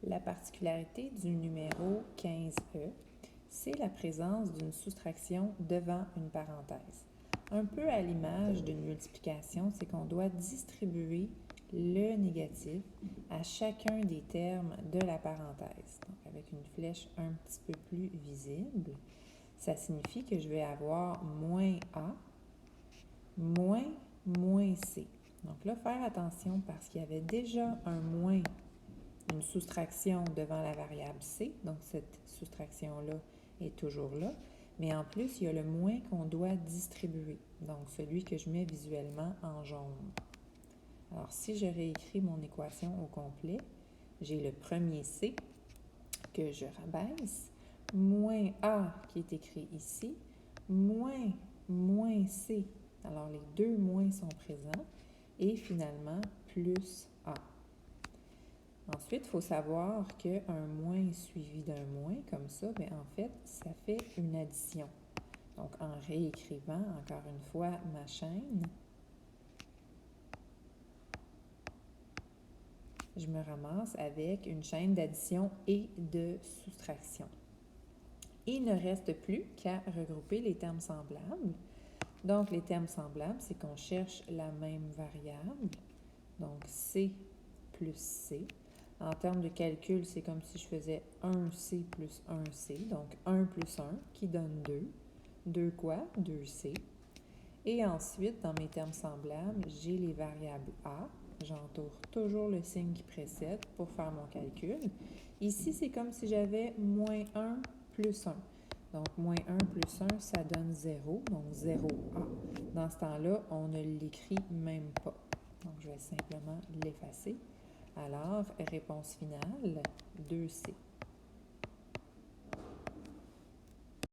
La particularité du numéro 15e, c'est la présence d'une soustraction devant une parenthèse. Un peu à l'image d'une multiplication, c'est qu'on doit distribuer le négatif à chacun des termes de la parenthèse. Donc, avec une flèche un petit peu plus visible, ça signifie que je vais avoir moins A, moins C. Donc là, faire attention parce qu'il y avait déjà un moins, une soustraction devant la variable C. Donc, cette soustraction-là est toujours là. Mais en plus, il y a le moins qu'on doit distribuer. Donc, celui que je mets visuellement en jaune. Alors, si je réécris mon équation au complet, j'ai le premier C que je rabaisse, moins A qui est écrit ici, moins C. Alors, les deux moins sont présents. Et finalement, plus A. Ensuite, il faut savoir qu'un moins suivi d'un moins, comme ça, bien, en fait, ça fait une addition. Donc, en réécrivant, encore une fois, ma chaîne, je me ramasse avec une chaîne d'addition et de soustraction. Il ne reste plus qu'à regrouper les termes semblables. Donc, les termes semblables, c'est qu'on cherche la même variable, donc C plus C. En termes de calcul, c'est comme si je faisais 1C plus 1C, donc 1 plus 1 qui donne 2. 2 quoi? 2C. Et ensuite, dans mes termes semblables, j'ai les variables A. J'entoure toujours le signe qui précède pour faire mon calcul. Ici, c'est comme si j'avais moins 1 plus 1. Donc, moins 1 plus 1, ça donne 0, donc 0A. Dans ce temps-là, on ne l'écrit même pas. Donc, je vais simplement l'effacer. Alors, réponse finale, 2C.